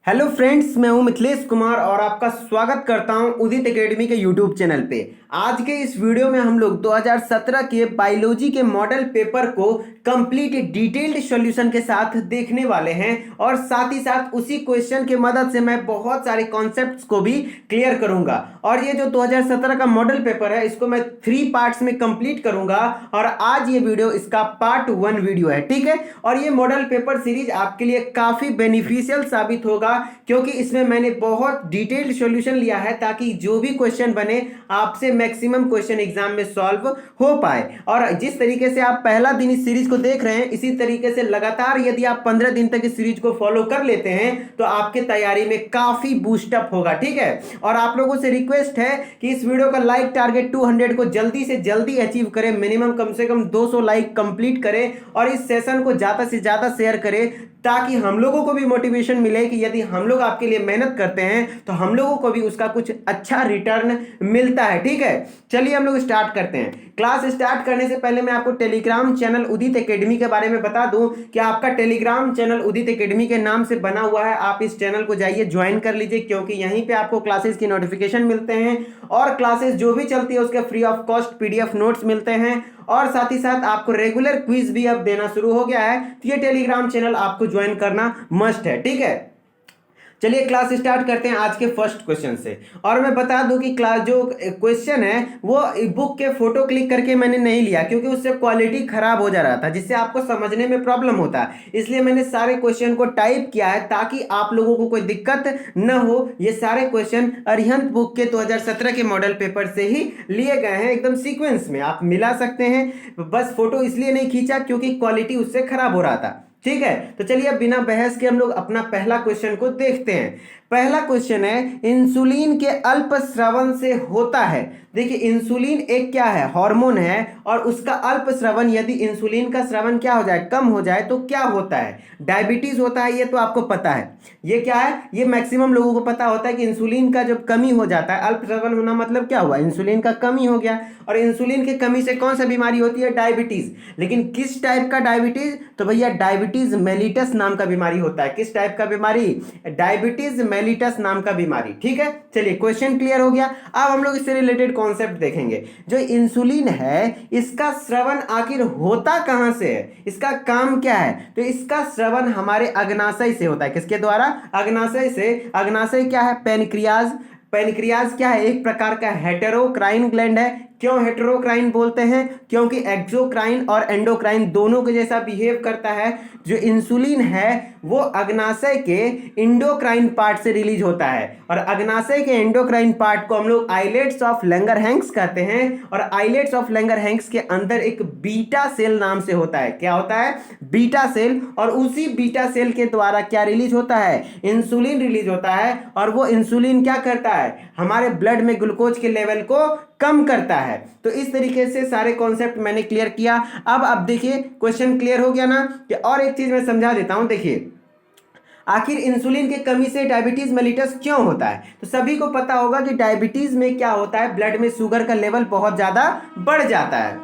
Hello friends, मैं हूं मिथिलेश कुमार और आपका स्वागत करता हूं उदित एकेडमी के यूट्यूब चैनल पे। आज के इस वीडियो में हम लोग 2017 के बायोलॉजी के मॉडल पेपर को कंप्लीट डिटेल्ड सॉल्यूशन के साथ देखने वाले हैं और साथ ही साथ उसी क्वेश्चन की मदद से मैं बहुत सारे कॉन्सेप्ट्स को भी क्लियर करूंगा। और ये जो 2017 का मॉडल पेपर है इसको मैं 3 पार्ट्स में कंप्लीट करूंगा और आज ये वीडियो इसका पार्ट 1 वीडियो है, ठीक है। और ये मॉडल पेपर सीरीज आपके लिए काफी बेनिफिशियल साबित होगा क्योंकि इसमें मैंने बहुत डिटेल्ड सॉल्यूशन लिया है ताकि जो भी क्वेश्चन बने आपसे मैक्सिमम क्वेश्चन एग्जाम में सॉल्व हो पाए। और जिस तरीके से आप पहला दिन इस सीरीज को देख रहे हैं इसी तरीके से लगातार यदि आप 15 दिन तक इस सीरीज को फॉलो कर लेते हैं तो आपके तैयारी में काफी बूस्टअप होगा, ठीक है। और आप लोगों से रिक्वेस्ट है कि इस वीडियो का लाइक टारगेट 200 को जल्दी से जल्दी अचीव करें, मिनिमम कम से कम 200 लाइक कंप्लीट करें और इस सेशन को ज्यादा से ज्यादा शेयर करें ताकि हम लोगों को भी मोटिवेशन मिले कि यदि हम लोग आपके लिए मेहनत करते हैं तो हम लोगों को भी उसका कुछ अच्छा रिटर्न मिलता है, ठीक है। चलिए हम लोग स्टार्ट करते हैं। क्लास स्टार्ट करने से पहले मैं आपको टेलीग्राम चैनल उदित एकेडमी के बारे में बता दूं कि आपका टेलीग्राम चैनल उदित एकेडमी के नाम से बना हुआ है। आप इस चैनल को जाइए ज्वाइन कर लीजिए क्योंकि यहीं पे आपको क्लासेस की नोटिफिकेशन मिलते हैं और क्लासेस जो भी चलती है उसके free of cost PDF notes मिलते हैं और साथ ही साथ आपको रेगुलर क्विज भी अब देना शुरू हो गया है। तो ये टेलीग्राम चैनल आपको ज्वाइन करना मस्ट है, ठीक है। चलिए क्लास स्टार्ट करते हैं आज के फर्स्ट क्वेश्चन से। और मैं बता दूं कि क्लास जो क्वेश्चन है वो बुक के फोटो क्लिक करके मैंने नहीं लिया क्योंकि उससे क्वालिटी खराब हो जा रहा था जिससे आपको समझने में प्रॉब्लम होता है, इसलिए मैंने सारे क्वेश्चन को टाइप किया है ताकि आप लोगों को कोई दिक्कत न हो। ये सारे क्वेश्चन अरिहंत बुक के 2017 के मॉडल पेपर से ही लिए गए हैं, एकदम सीक्वेंस में आप मिला सकते हैं। बस फोटो इसलिए नहीं खींचा क्योंकि क्वालिटी उससे खराब हो रहा था, ठीक है। तो चलिए अब बिना बहस के हम लोग अपना पहला क्वेश्चन को देखते हैं। पहला क्वेश्चन है इंसुलिन के अल्प स्रवन से होता है। देखिए इंसुलिन एक क्या है, हार्मोन है और उसका अल्प स्रवन यदि इंसुलिन का स्रवन क्या हो जाए, कम हो जाए तो क्या होता है, डायबिटीज होता है। ये तो आपको पता है, ये क्या है, ये मैक्सिमम लोगों को पता होता है कि इंसुलिन का जब कमी हो जाता है, अल्प स्रवन होना मतलब क्या हुआ, इंसुलिन का कमी हो गया। और इंसुलिन की कमी से कौन सा बीमारी होती है, डायबिटीज। लेकिन किस टाइप का डायबिटीज, तो भैया डायबिटीज मेलिटस नाम का बीमारी होता है। किस टाइप का बीमारी, डायबिटीज मेलिटस नाम का बीमारी, ठीक है। चलिए क्वेश्चन क्लियर हो गया। अब हम लोग इससे रिलेटेड कॉन्सेप्ट देखेंगे। जो इंसुलिन है इसका स्रवन आखिर होता कहां से है, इसका काम क्या है, तो इसका स्रवन हमारे अग्नाशय से होता है। किसके द्वारा, अग्नाशय से। अग्नाशय क्या है, पेनक्रियाज। पेनक्रियाज क्या है, एक प्रकार का हेटेरोक्राइन ग्लैंड है। क्यों हेटेरोक्राइन बोलते हैं, क्योंकि एक्सोक्राइन और एंडोक्राइन दोनों के जैसा बिहेव करता है। जो इंसुलिन है वो अग्नाशय के एंडोक्राइन पार्ट से रिलीज होता है और अग्नाशय के एंडोक्राइन पार्ट को हम लोग आइलेट्स ऑफ लैंगरहैंक्स कहते हैं। और आइलेट्स ऑफ लैंगरहैंक्स के अंदर एक बीटा सेल नाम से होता है। क्या होता है, बीटा सेल। और उसी बीटा सेल के द्वारा क्या रिलीज होता है, इंसुलिन रिलीज होता है। और वो इंसुलिन क्या करता है, हमारे ब्लड में ग्लूकोज के लेवल को कम करता है। तो इस तरीके से सारे कॉन्सेप्ट मैंने क्लियर किया। अब देखिए क्वेश्चन क्लियर हो गया ना। कि और एक चीज मैं समझा देता हूं। देखिए आखिर इंसुलिन की कमी से डायबिटीज मेलिटस क्यों होता है, तो सभी को पता होगा कि डायबिटीज में क्या होता है, ब्लड में शुगर का लेवल बहुत ज्यादा बढ़ जाता है।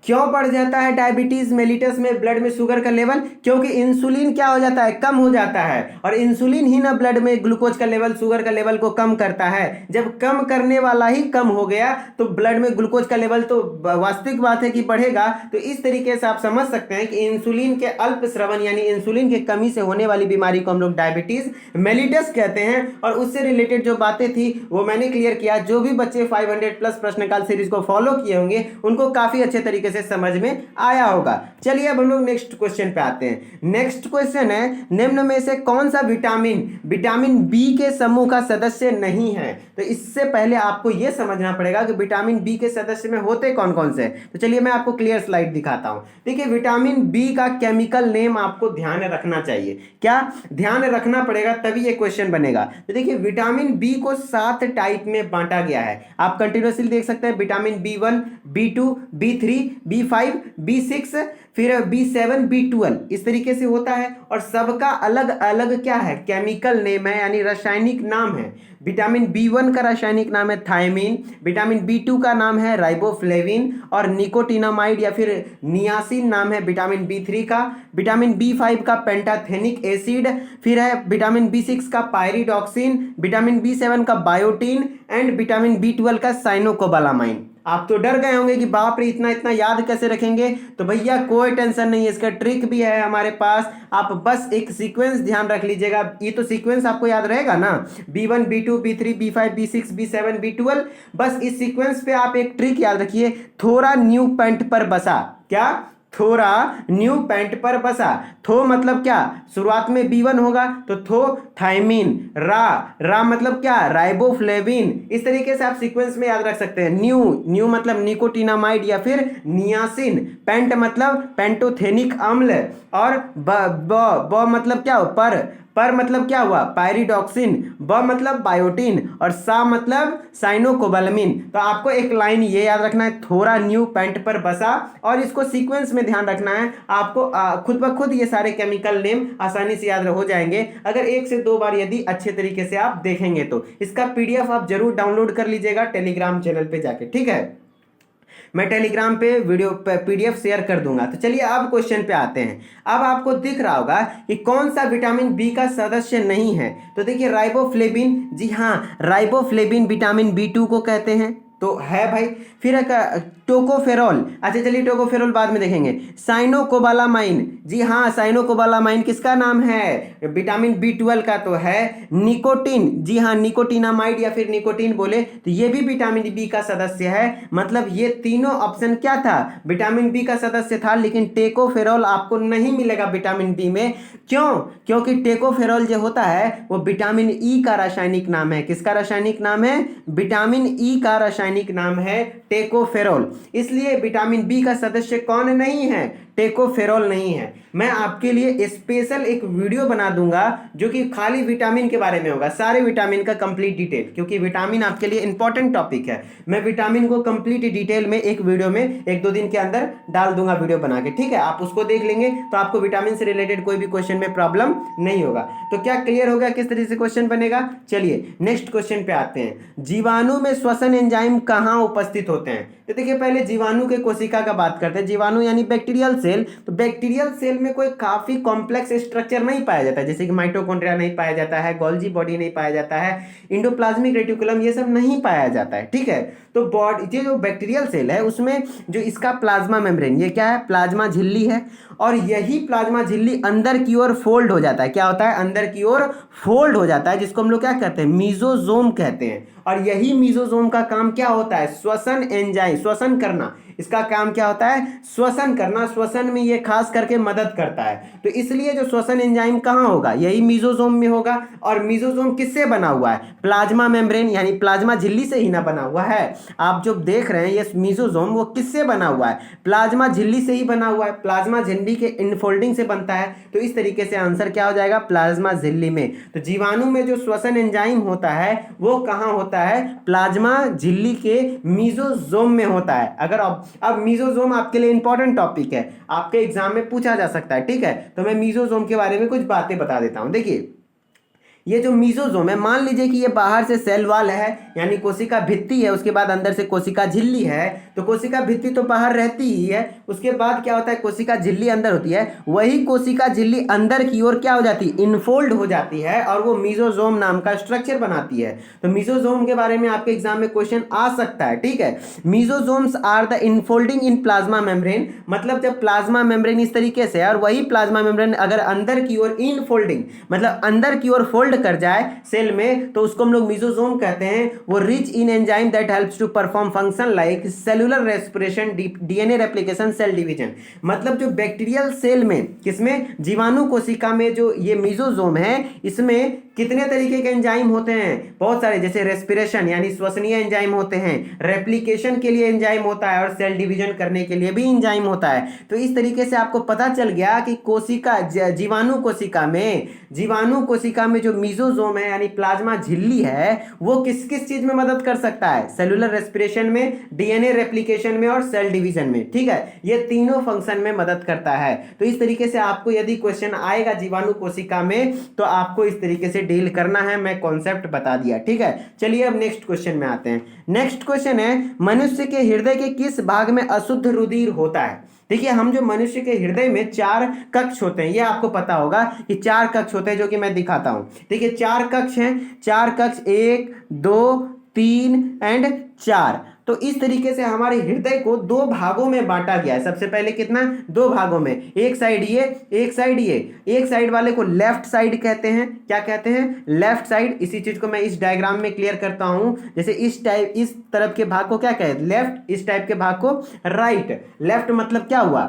क्यों बढ़ जाता है डायबिटीज मेलिटस में ब्लड में शुगर का लेवल, क्योंकि इंसुलिन क्या हो जाता है, कम हो जाता है। और इंसुलिन ही ना ब्लड में ग्लूकोज का लेवल, शुगर का लेवल को कम करता है। जब कम करने वाला ही कम हो गया तो ब्लड में ग्लूकोज का लेवल तो वास्तविक बात है कि बढ़ेगा। तो इस तरीके से आप समझ सकते हैं कि इंसुलिन के अल्प स्रवन यानी इंसुलिन की कमी से होने वाली बीमारी को हम लोग डायबिटीज मेलिटस कहते हैं। और उससे रिलेटेड जो बातें थी वो मैंने क्लियर किया। जो भी बच्चे 500+ प्रश्नकाल सीरीज को फॉलो किए होंगे उनको काफी अच्छे तरीके से समझ में आया होगा। चलिए अब हम लोग नेक्स्ट क्वेश्चन पे आते हैं। नेक्स्ट क्वेश्चन है निम्न में से कौन सा विटामिन बी के समूह का सदस्य नहीं है। तो इससे पहले आपको यह समझना पड़ेगा कि विटामिन बी के सदस्य में होते कौन कौन से। तो चलिए मैं आपको क्लियर स्लाइड दिखाता हूं। देखिए विटामिन बी का केमिकल नेम आपको ध्यान रखना चाहिए। क्या ध्यान रखना पड़ेगा, तभी ये क्वेश्चन बनेगा। तो देखिए विटामिन बी को 7 टाइप में बांटा गया है। आप कंटिन्यूअसली देख सकते हैं vitamin B1, B2, B3, B5, B6, फिर B7, B12 इस तरीके से होता है और सबका अलग अलग क्या है, केमिकल नेम है यानी रासायनिक नाम है। विटामिन B1 का रासायनिक नाम है थायमीन, विटामिन B2 का नाम है राइबोफ्लेविन और निकोटिनामाइड या फिर नियासिन नाम है विटामिन B3 का, विटामिन B5 का पेंटाथेनिक एसिड, फिर है विटामिन B6 का पायरिडॉक्सिन, विटामिन B7 का बायोटीन एंड विटामिन B12 का साइनोकोबालामाइन। आप तो डर गए होंगे कि बाप रे इतना इतना याद कैसे रखेंगे, तो भैया कोई टेंशन नहीं है, इसका ट्रिक भी है हमारे पास। आप बस एक सीक्वेंस ध्यान रख लीजिएगा, ये तो सीक्वेंस आपको याद रहेगा ना, B1, B2, B3, B5, B6, B7, B12। बस इस सीक्वेंस पे आप एक ट्रिक याद रखिए, थोड़ा न्यू पैंट पर बसा, क्या, थोड़ा न्यू पैंट पर बसा। थो मतलब क्या, शुरुआत में B1 होगा तो थो थायमीन, रा मतलब क्या, राइबोफ्लेविन। इस तरीके से आप सीक्वेंस में याद रख सकते हैं। न्यू मतलब निकोटिनामाइड या फिर नियासिन, पेंट मतलब पेंटोथेनिक अम्ल और ब मतलब क्या, पर मतलब क्या हुआ, पायरिडॉक्सिन, ब मतलब बायोटीन और सा मतलब साइनोकोबालामिन। तो आपको एक लाइन ये याद रखना है, थोड़ा न्यू पैंट पर बसा, और इसको सीक्वेंस में ध्यान रखना है आपको। खुद ब खुद ये सारे केमिकल नेम आसानी से याद हो जाएंगे अगर 1 से 2 बार यदि अच्छे तरीके से आप देखेंगे तो। इसका PDF आप जरूर डाउनलोड कर लीजिएगा टेलीग्राम चैनल पे जाके, ठीक है। मैं टेलीग्राम पे वीडियो PDF शेयर कर दूंगा। तो चलिए अब क्वेश्चन पे आते हैं। अब आपको दिख रहा होगा कि कौन सा विटामिन बी का सदस्य नहीं है, तो देखिए राइबोफ्लेविन, जी हाँ राइबोफ्लेविन विटामिन B2 को कहते हैं, तो है भाई। फिर टोकोफेरोल, अच्छा चलिए टोकोफेरोल बाद में देखेंगे। साइनोकोबालामाइन, जी हाँ साइनोकोबालामाइन किसका नाम है, विटामिन B12 का तो है। निकोटिन, जी हाँ निकोटिनामाइड या फिर निकोटिन बोले तो ये भी विटामिन B का सदस्य है। मतलब ये तीनों ऑप्शन क्या था, विटामिन B का सदस्य था। लेकिन टेकोफेरोल आपको नहीं मिलेगा विटामिन B में, क्यों, क्योंकि टेकोफेरोल जो होता है वो विटामिन E का रासायनिक नाम है। किसका रासायनिक नाम है, विटामिन E का रासायनिक नाम है टेकोफेरोल। इसलिए विटामिन बी का सदस्य कौन नहीं है, टेकोफेरोल नहीं है। मैं आपके लिए स्पेशल एक वीडियो बना दूंगा जो कि खाली विटामिन के बारे में होगा, सारे विटामिन का कंप्लीट डिटेल, क्योंकि विटामिन आपके लिए इंपॉर्टेंट टॉपिक है। मैं विटामिन को कंप्लीट डिटेल में एक वीडियो में 1-2 दिन के अंदर डाल दूंगा वीडियो बना के, ठीक है। आप उसको देख लेंगे तो आपको विटामिन से रिलेटेड कोई भी क्वेश्चन में प्रॉब्लम नहीं होगा। तो क्या क्लियर हो गया किस तरीके से क्वेश्चन बनेगा। चलिए नेक्स्ट क्वेश्चन पे आते हैं। जीवाणु में श्वसन एंजाइम कहाँ उपस्थित होते हैं, तो देखिए पहले जीवाणु के कोशिका का बात करते हैं। जीवाणु यानी बैक्टीरियल सेल, तो बैक्टीरियल सेल में कोई काफी कॉम्प्लेक्स स्ट्रक्चर नहीं पाया जाता है, जैसे कि माइटोकॉन्ड्रिया नहीं पाया जाता है, गोल्जी बॉडी नहीं पाया जाता है, इंडोप्लाज्मिक रेटिकुलम ये सब नहीं पाया जाता है, ठीक है। तो बॉडी जो बैक्टीरियल सेल है उसमें जो इसका प्लाज्मा मेम्ब्रेन, ये क्या है, प्लाज्मा झिल्ली है, और यही प्लाज्मा झिल्ली अंदर की ओर फोल्ड हो जाता है। क्या होता है, अंदर की ओर फोल्ड हो जाता है, जिसको हम लोग क्या कहते हैं, मीजोजोम कहते हैं। और यही मीजोजोम का काम क्या होता है, श्वसन एंजाइम, श्वसन करना, इसका काम क्या होता है, श्वसन करना। श्वसन में ये खास करके मदद करता है। तो इसलिए जो श्वसन एंजाइम कहाँ होगा, यही मीजोजोम में होगा। और मीजोजोम किससे बना हुआ है, प्लाज्मा मेम्ब्रेन यानी प्लाज्मा झिल्ली से ही ना बना हुआ है। आप जो देख रहे हैं ये मीजोजोम वो किससे बना हुआ है, प्लाज्मा झिल्ली से ही बना हुआ है। प्लाज्मा झिल्ली के इनफोल्डिंग से बनता है। तो इस तरीके से आंसर क्या हो जाएगा, प्लाज्मा झिल्ली में। तो जीवाणु में जो श्वसन एंजाइम होता है वो कहाँ होता है, प्लाज्मा झिल्ली के मीजोजोम में होता है। अगर अब मीजोजोम आपके लिए इंपॉर्टेंट टॉपिक है, आपके एग्जाम में पूछा जा सकता है, ठीक है। तो मैं मीजोजोम के बारे में कुछ बातें बता देता हूं। देखिए ये जो मीजोजोम है, मान लीजिए कि ये बाहर से सेल वाल है यानी कोशिका भित्ति है, उसके बाद अंदर से कोशिका झिल्ली है। तो कोशिका भित्ति तो बाहर रहती ही है, उसके बाद क्या होता है, कोशिका झिल्ली अंदर होती है। वही कोशिका झिल्ली अंदर की ओर क्या हो जाती है, इनफोल्ड हो जाती है, और वो मीजोजोम नाम का स्ट्रक्चर बनाती है। तो मीजोजोम के बारे में आपके एग्जाम में क्वेश्चन आ सकता है, ठीक है। Mesosomes are the infolding in plasma membrane, मतलब जब प्लाज्मा मेम्ब्रेन इस तरीके से है और वही प्लाज्मा मेम्ब्रेन अगर अंदर की ओर इनफोल्डिंग मतलब अंदर की ओर फोल्ड कर जाए सेल में, तो उसको हम लोग मीजोजोम कहते हैं। वो rich in enzyme that helps to perform function like cellular respiration, DNA replication, cell division. मतलब जो बैक्टीरियल सेल में, किसमें, जीवाणु कोशिका में जो ये मीजोजोम है, इसमें कितने तरीके के एंजाइम होते हैं? बहुत सारे, जैसे रेस्पिरेशन यानी श्वसनीय एंजाइम होते हैं, रेप्लिकेशन के लिए एंजाइम होता है और सेल डिवीजन करने के लिए भी एंजाइम होता है। तो इस तरीके से आपको पता चल गया कि कोशिका जीवाणु कोशिका में जो मीजोजोम है यानी प्लाज्मा झिल्ली है वो किस किस चीज में मदद कर सकता है? सेलुलर रेस्पिरेशन में, डीएनए रेप्लिकेशन में और सेल डिवीजन में। ठीक है, ये तीनों फंक्शन में मदद करता है। तो इस तरीके से आपको यदि क्वेश्चन आएगा जीवाणु कोशिका में तो आपको इस तरीके से डील करना है। मैं कॉन्सेप्ट बता दिया। ठीक है, चलिए अब नेक्स्ट क्वेश्चन में आते हैं। नेक्स्ट क्वेश्चन है, मनुष्य के हृदय के किस भाग में अशुद्ध रुधिर होता है? देखिए, हम जो मनुष्य के हृदय में 4 कक्ष होते हैं, ये आपको पता होगा कि 4 कक्ष होते हैं, जो कि मैं दिखाता हूं। देखिए 4 कक्ष हैं, 4 कक्ष 1 2 3 एंड 4। तो इस तरीके से हमारे हृदय को 2 भागों में बांटा गया है। सबसे पहले कितना? 2 भागों में, एक साइड ये, एक साइड ये। एक साइड वाले को लेफ्ट साइड कहते हैं। क्या कहते हैं? Left side. इसी चीज को मैं इस डायग्राम में क्लियर करता हूं। जैसे इस तरफ के भाग को क्या कहते हैं? लेफ्ट। इस टाइप के भाग को राइट। लेफ्ट मतलब क्या हुआ?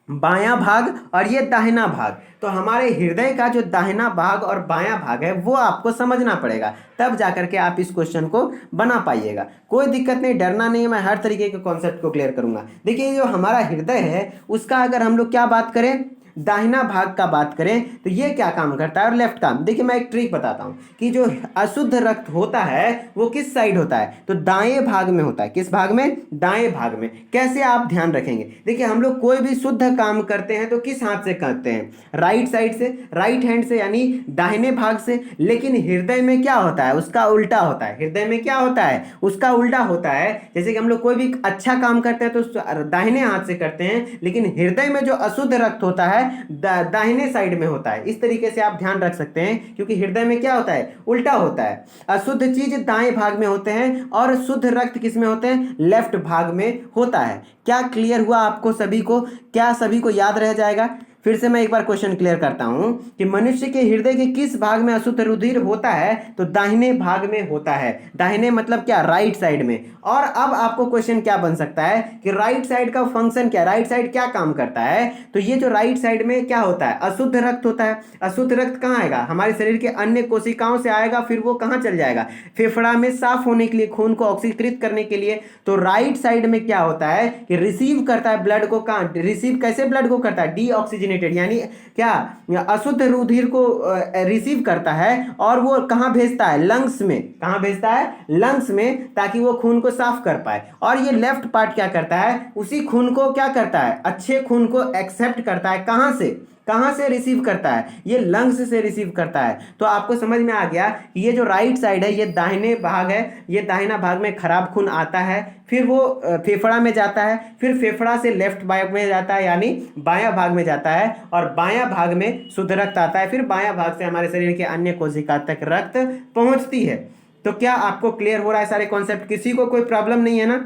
बायां भाग, और ये दाहिना भाग। तो हमारे हृदय का जो दाहिना भाग और बायां भाग है वो आपको समझना पड़ेगा, तब जाकर के आप इस क्वेश्चन को बना पाइएगा। कोई दिक्कत नहीं, डरना नहीं है, मैं हर तरीके के कॉन्सेप्ट को क्लियर करूंगा। देखिए, जो हमारा हृदय है उसका अगर हम लोग क्या बात करें, दाहिना भाग का बात करें, तो ये क्या काम करता है और लेफ्ट काम। देखिए, मैं एक ट्रिक बताता हूं कि जो अशुद्ध रक्त होता है वो किस साइड होता है? तो दाएं भाग में होता है। किस भाग में? दाएं भाग में। कैसे आप ध्यान रखेंगे? देखिए, हम लोग कोई भी शुद्ध काम करते हैं तो किस हाथ से करते हैं? राइट साइड से, राइट हैंड से, यानी दाहिने भाग से। लेकिन हृदय में क्या होता है? उसका उल्टा होता है। हृदय में क्या होता है? उसका उल्टा होता है। जैसे कि हम लोग कोई भी अच्छा काम करते हैं तो दाहिने हाथ से करते हैं, लेकिन हृदय में जो अशुद्ध रक्त होता है दाहिने साइड में होता है। इस तरीके से आप ध्यान रख सकते हैं, क्योंकि हृदय में क्या होता है? उल्टा होता है। अशुद्ध चीज दाएं भाग में होते हैं और शुद्ध रक्त किस में होते हैं? लेफ्ट भाग में होता है। क्या क्लियर हुआ आपको सभी को? क्या सभी को याद रह जाएगा? फिर से मैं एक बार क्वेश्चन क्लियर करता हूं कि मनुष्य के हृदय के किस भाग में अशुद्ध रुधिर होता है? तो दाहिने भाग में होता है। दाहिने मतलब क्या? राइट साइड में। और अब आपको क्वेश्चन क्या बन सकता है कि राइट साइड का फंक्शन क्या? राइट साइड क्या काम करता है? तो ये जो राइट साइड में क्या होता है? अशुद्ध रक्त होता है। अशुद्ध रक्त कहाँ आएगा? हमारे शरीर के अन्य कोशिकाओं से आएगा, फिर वो कहाँ चल जाएगा? फेफड़ा में साफ होने के लिए, खून को ऑक्सीकृत करने के लिए। तो राइट साइड में क्या होता है कि रिसीव करता है ब्लड को। कहाँ रिसीव? कैसे ब्लड को करता है? डीऑक्सीजनेटेड, यानी क्या? अशुद्ध रुधिर को रिसीव करता है और वो कहाँ भेजता है? लंग्स में। कहाँ भेजता है? लंग्स में, ताकि वो खून को साफ कर पाए। और ये लेफ्ट पार्ट क्या करता है? उसी खून को क्या करता है? अच्छे खून को एक्सेप्ट करता है। कहाँ से? कहां से रिसीव करता है? ये लंग्स से रिसीव करता है। तो आपको समझ में आ गया कि ये जो राइट साइड है ये दाहिने भाग है। ये दाहिना भाग में खराब खून आता है, फिर वो फेफड़ा में जाता है, फिर फेफड़ा से लेफ्ट भाग में जाता है यानी बायां भाग में जाता है, और बायां भाग में शुद्ध रक्त आता है। फिर बायां भाग से हमारे शरीर के अन्य कोशिका तक रक्त पहुंचती है। तो क्या आपको क्लियर हो रहा है सारे कॉन्सेप्ट? किसी को कोई प्रॉब्लम नहीं है ना?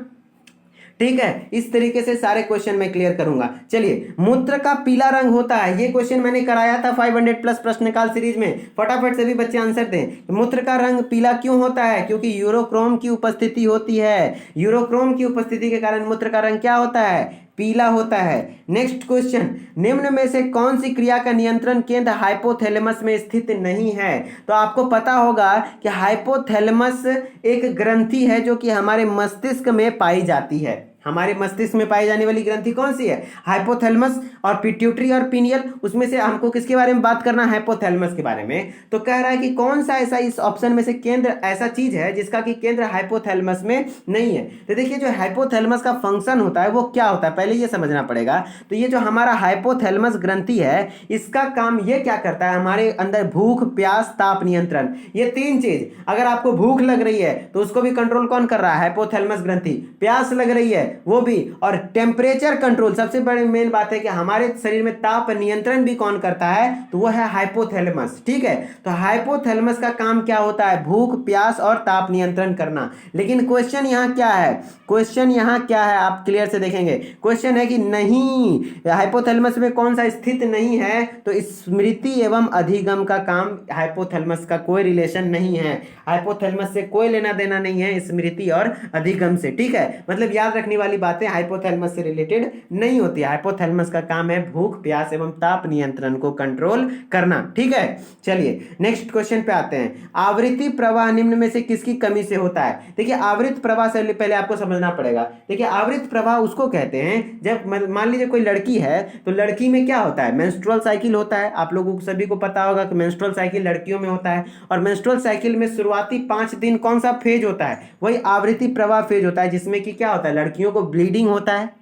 ठीक है, इस तरीके से सारे क्वेश्चन मैं क्लियर करूंगा। चलिए, मूत्र का पीला रंग होता है, ये क्वेश्चन मैंने कराया था 500 प्लस प्रश्न काल सीरीज में। फटाफट से भी बच्चे आंसर दें। मूत्र का रंग पीला क्यों होता है? क्योंकि यूरोक्रोम की उपस्थिति होती है। यूरोक्रोम की उपस्थिति के कारण मूत्र का रंग क्या होता है? पीला होता है। नेक्स्ट क्वेश्चन, निम्न में से कौन सी क्रिया का नियंत्रण केंद्र हाइपोथैलेमस में स्थित नहीं है? तो आपको पता होगा कि हाइपोथैलेमस एक ग्रंथि है जो कि हमारे मस्तिष्क में पाई जाती है। हमारे मस्तिष्क में पाई जाने वाली ग्रंथि कौन सी है? हाइपोथैलेमस। और पिट्यूटरी और पीनियल, उसमें से हमको किसके बारे में बात करना है? हाइपोथैलेमस के बारे में। तो कह रहा है कि कौन सा ऐसा इस ऑप्शन में से केंद्र ऐसा चीज है जिसका कि केंद्र हाइपोथैलेमस में नहीं है? तो देखिए, जो हाइपोथैलेमस का फंक्शन होता है वो क्या होता है, पहले ये समझना पड़ेगा। तो ये जो हमारा हाइपोथैलेमस ग्रंथि है, इसका काम ये क्या करता है? हमारे अंदर भूख, प्यास, ताप नियंत्रण, ये 3 चीज। अगर आपको भूख लग रही है तो उसको भी कंट्रोल कौन कर रहा है? हाइपोथैलेमस ग्रंथि। प्यास लग रही है वो भी। और टेम्परेचर कंट्रोल, सबसे बड़ी मेन बात है कि हमारे शरीर में ताप नियंत्रण भी कौन करता है? तो वो है हाइपोथैलेमस। ठीक है, तो हाइपोथैलेमस का काम क्या होता है? भूख, प्यास और ताप नियंत्रण करना। लेकिन क्वेश्चन यहां क्या है? क्वेश्चन यहां क्या है आप क्लियर से देखेंगे। क्वेश्चन है कि नहीं, हाइपोथैलेमस में कौन सा स्थित नहीं है? तो स्मृति एवं अधिगम का काम हाइपोथैलेमस का कोई रिलेशन नहीं है। हाइपोथैलेमस से कोई लेना देना नहीं है स्मृति और अधिगम से। ठीक है, मतलब याद रखने वाली बातें हाइपोथैलेमस से रिलेटेड नहीं होती है। हाइपोथैलेमस का काम है भूख, प्यास एवं ताप नियंत्रण को कंट्रोल करना। ठीक है, चलिए नेक्स्ट क्वेश्चन पे आते हैं। आवृत्ति प्रवाह निम्न में से किसकी कमी से होता है? देखिए आवृत्त प्रवाह से पहले आपको समझना पड़ेगा। देखिए आवृत्त प्रवाह उसको कहते हैं जब मान लीजिए कोई लड़की है, तो लड़की में क्या होता है, मेंस्ट्रुअल साइकिल होता है। आप लोगों को सभी को पता होगा कि मेंस्ट्रुअल साइकिल लड़कियों में होता है, और मेंस्ट्रुअल साइकिल में शुरुआती 5 दिन कौन सा फेज होता है? वही आवृत्ति प्रवाह फेज होता है, जिसमें कि क्या होता है, लड़कियों को ब्लीडिंग होता है।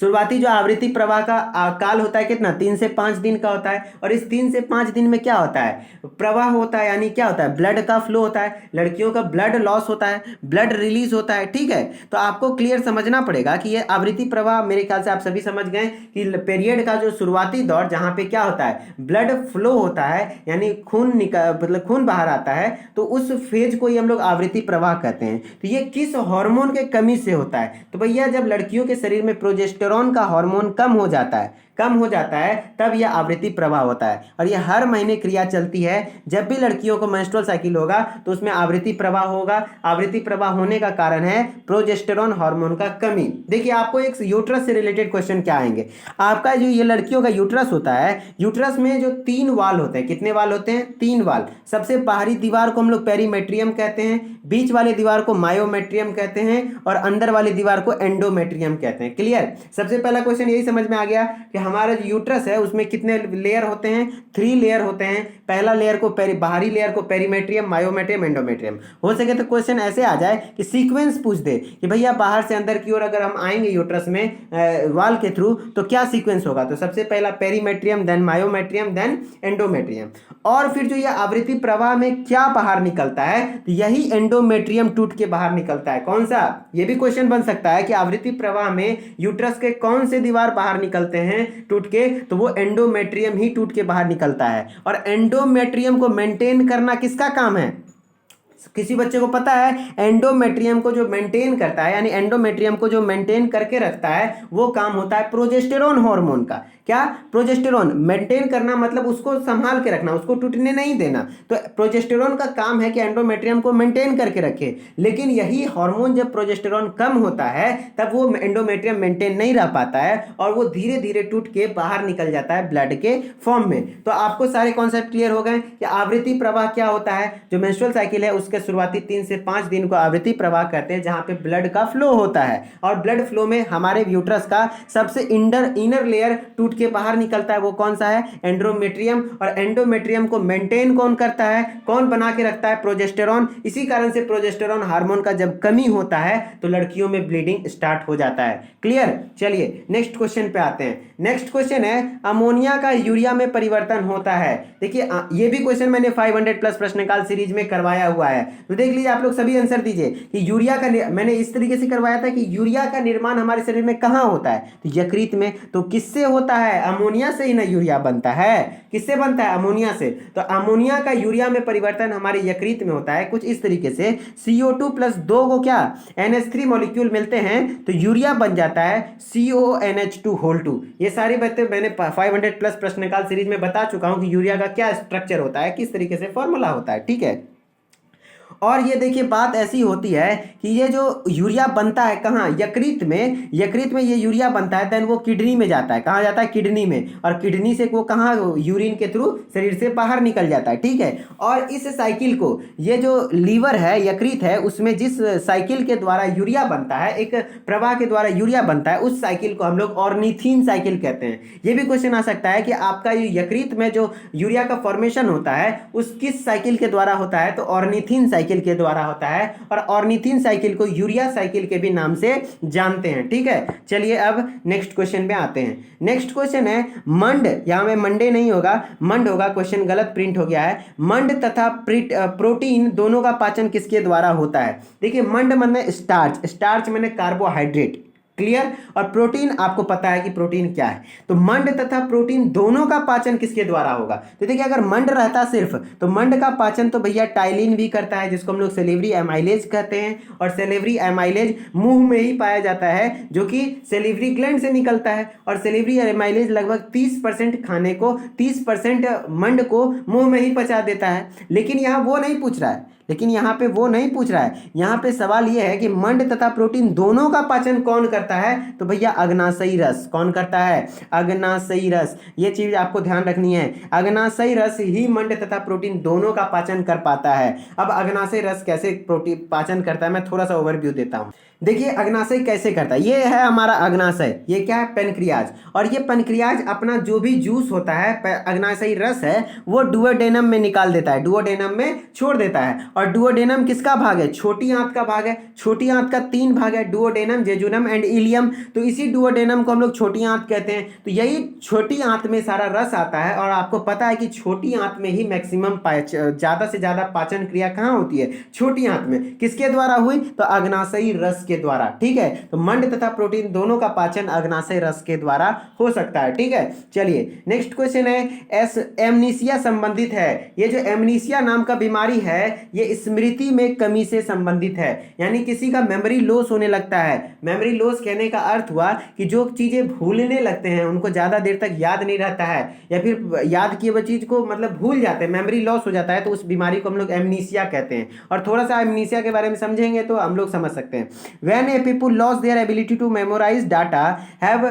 शुरुआती जो आवृत्ति प्रवाह का काल होता है कितना, 3 से 5 दिन का होता है। और इस 3 से 5 दिन में क्या होता है, प्रवाह होता है, यानी क्या होता है, ब्लड का फ्लो होता है, लड़कियों का ब्लड लॉस होता है, ब्लड रिलीज होता है। ठीक है, तो आपको क्लियर समझना पड़ेगा कि ये आवृत्ति प्रवाह, मेरे ख्याल से आप सभी समझ गए कि पीरियड का जो शुरुआती दौर जहां पे क्या होता है, ब्लड फ्लो होता है, यानी खून मतलब खून बाहर आता है, तो उस फेज को ही हम लोग आवृत्ति प्रवाह कहते हैं। तो ये किस हार्मोन के कमी से होता है? तो भैया जब लड़कियों के शरीर में प्रोजेस्टेरॉन का हार्मोन कम हो जाता है, तब यह आवृत्ति प्रवाह होता है। और यह हर महीने क्रिया चलती है। जब भी लड़कियों को मेंस्ट्रुअल साइकिल होगा तो उसमें आवृत्ति प्रवाह होगा। आवृत्ति प्रवाह होने का कारण है प्रोजेस्टेरॉन हार्मोन का कमी। देखिए आपको एक यूट्रस से रिलेटेड क्वेश्चन क्या आएंगे। आपका जो ये लड़कियों का यूट्रस होता है, यूट्रस में जो 3 वाल होते हैं, कितने वाल होते हैं, 3 वाल। सबसे बाहरी दीवार को हम लोग पेरीमेट्रियम कहते हैं, बीच वाले दीवार को मायोमेट्रियम कहते हैं, और अंदर वाली दीवार को एंडोमेट्रियम कहते हैं। क्लियर? सबसे पहला क्वेश्चन यही समझ में आ गया कि हमारा जो यूट्रस है उसमें कितने लेयर होते हैं, 3 लेयर होते हैं। पहला लेयर को बाहरी लेयर को पेरीमेट्रियम, मायोमेट्रियम, एंडोमेट्रियम। हो सके तो क्वेश्चन ऐसे आ जाए कि सीक्वेंस पूछ दे कि भैया बाहर से अंदर की ओर अगर हम आएंगे यूट्रस में वाल के थ्रू तो क्या सीक्वेंस होगा। तो सबसे पहला perimetrium, then myometrium, then endometrium. और फिर जो ये आवृत्ति प्रवाह में क्या बाहर निकलता है, तो यही एंडोमेट्रियम टूट के बाहर निकलता है। कौन सा? ये भी क्वेश्चन बन सकता है कि आवृत्ति प्रवाह में यूट्रस के कौन से दीवार बाहर निकलते हैं टूट के, तो वो एंडोमेट्रियम ही टूट के बाहर निकलता है। और एंडोमेट्रियम को मेंटेन करना किसका काम है? किसी बच्चे को पता है? एंडोमेट्रियम को जो मेंटेन करता है, यानी एंडोमेट्रियम को जो मेंटेन करके रखता है, वो काम होता है प्रोजेस्टेरॉन हार्मोन का। क्या? प्रोजेस्टेरॉन मेंटेन करना, मतलब उसको संभाल के रखना, उसको टूटने नहीं देना। तो प्रोजेस्टेरॉन का काम है कि एंडोमेट्रियम को मेंटेन करके रखे। लेकिन यही हार्मोन जब प्रोजेस्टेरॉन कम होता है तब वो एंडोमेट्रियम मेंटेन नहीं रह पाता है, और वो धीरे धीरे टूट के बाहर निकल जाता है ब्लड के फॉर्म में। तो आपको सारे कॉन्सेप्ट क्लियर हो गए कि आवृत्ति प्रवाह क्या होता है। जो मेंस्ट्रुअल साइकिल है उसके शुरुआती 3 से 5 दिन को आवृत्ति प्रवाह कहते हैं, जहां पे ब्लड का फ्लो होता है। और ब्लड फ्लो में हमारे यूट्रस का सबसे इनर लेयर टूट के बाहर निकलता है, वो कौन सा है? एंडोमेट्रियम। और एंडोमेट्रियम को मेंटेन कौन करता है, कौन बना के रखता है? प्रोजेस्टेरॉन। इसी कारण से प्रोजेस्टेरॉन हार्मोन का जब कमी होता है तो लड़कियों में ब्लीडिंग स्टार्ट हो जाता है। क्लियर? चलिए नेक्स्ट क्वेश्चन पे आते हैं। नेक्स्ट क्वेश्चन है, अमोनिया का यूरिया में परिवर्तन होता है। देखिए ये भी क्वेश्चन मैंने 500 प्लस प्रश्नकाल सीरीज में करवाया हुआ है, तो देख लीजिए आप लोग सभी आंसर दीजिए कि यूरिया का, मैंने इस तरीके से करवाया था कि यूरिया का निर्माण हमारे शरीर में कहां होता है, तो यकृत में। तो किससे होता है? अमोनिया से ही ना यूरिया बनता है। किससे बनता है? अमोनिया से। तो अमोनिया का यूरिया में परिवर्तन हमारे यकृत में होता है कुछ इस तरीके से। CO2 प्लस 2 को क्या NH3 मॉलिक्यूल मिलते हैं तो यूरिया बन जाता है CONH2 ये सारी बातें मैंने 500 प्लस प्रश्नकाल सीरीज में बता चुका हूं कि यूरिया का क्या स्ट्रक्चर होता है, किस तरीके से फॉर्मूला होता है। ठीक है, और ये देखिए बात ऐसी होती है कि ये जो यूरिया बनता है कहाँ? यकृत में। यकृत में ये यूरिया बनता है, देन वो किडनी में जाता है। कहाँ जाता है? किडनी में। और किडनी से वो कहाँ? यूरिन के थ्रू शरीर से बाहर निकल जाता है। ठीक है, और इस साइकिल को, ये जो लीवर है, यकृत है, उसमें जिस साइकिल के द्वारा यूरिया बनता है, एक प्रवाह के द्वारा यूरिया बनता है, उस साइकिल को हम लोग ऑर्निथीन साइकिल कहते हैं। ये भी क्वेश्चन आ सकता है कि आपका यकृत में जो यूरिया का फॉर्मेशन होता है उस किस साइकिल के द्वारा होता है, तो ऑर्निथीन साइकिल के द्वारा होता है। और ऑर्निथीन साइकिल को यूरिया साइकिल के भी नाम से जानते हैं। ठीक है, चलिए अब नेक्स्ट क्वेश्चन पे आते हैं। नेक्स्ट क्वेश्चन है मंड, यहां में मंडे नहीं होगा, मंड होगा। क्वेश्चन गलत प्रिंट हो गया है। मंड तथा प्रोटीन दोनों का पाचन किसके द्वारा होता है? देखिए मंड मतलब स्टार्च, स्टार्च माने कार्बोहाइड्रेट। क्लियर। और प्रोटीन आपको पता है कि प्रोटीन क्या है। तो मंड तथा प्रोटीन दोनों का पाचन किसके द्वारा होगा? तो देखिए अगर मंड रहता सिर्फ, तो मंड का पाचन तो भैया टाइलिन भी करता है, जिसको हम लोग सेलेवरी एमाइलेज कहते हैं। और सेलेवरी एमाइलेज मुंह में ही पाया जाता है, जो कि सेलेवरी ग्लैंड से निकलता है। और सेलेवरी एमाइलेज लगभग 30% खाने को, 30% मंड को मुंह में ही पचा देता है। लेकिन यहाँ वो नहीं पूछ रहा है, यहाँ पे सवाल यह है कि मंड तथा प्रोटीन दोनों का पाचन कौन करता है? तो भैया अग्नाशयी रस। कौन करता है? अग्नाशयी रस। ये चीज आपको ध्यान रखनी है, अग्नाशयी रस ही मंड तथा प्रोटीन दोनों का पाचन कर पाता है। अब अग्नाशयी रस कैसे प्रोटीन पाचन करता है, मैं थोड़ा सा ओवरव्यू देता हूं। देखिए अग्नाशय कैसे करता है। ये है हमारा अग्नाशय, ये क्या है? पेनक्रियाज। और ये पेनक्रियाज अपना जो भी जूस होता है, अग्नाशयी रस है, वो डुओडेनम में निकाल देता है, डुओडेनम में छोड़ देता है। और डुओडेनम किसका भाग है? छोटी आंत का भाग है। छोटी आंत का 3 भाग है, डुओडेनम, जेजुनम एंड इलियम। तो इसी डुओडेनम को हम लोग छोटी आंत कहते हैं। तो यही छोटी आंत में सारा रस आता है। और आपको पता है कि छोटी आंत में ही मैक्सिमम ज्यादा से ज्यादा पाचन क्रिया कहाँ होती है? छोटी आंत में। किसके द्वारा हुई? तो अग्नाशयी रस के द्वारा। ठीक है, तो मंड तथा प्रोटीन दोनों का पाचन अग्नाशय रस के द्वारा हो सकता है। ठीक है, चलिए नेक्स्ट क्वेश्चन है, एमनीसिया संबंधित है। ये जो एमनीसिया नाम का बीमारी है, ये स्मृति में कमी से संबंधित है। यानी किसी का मेमोरी लॉस होने लगता है। मेमोरी लॉस कहने का अर्थ हुआ कि जो चीजें भूलने लगते हैं, उनको ज्यादा देर तक याद नहीं रहता है, या फिर याद किए हुए चीज को मतलब भूल जाते हैं, मेमोरी लॉस हो जाता है। तो उस बीमारी को हम लोग एमनीसिया कहते हैं। और थोड़ा सा एमनीसिया के बारे में समझेंगे तो हम लोग समझ सकते हैं। When a people lost their ability to memorize data, have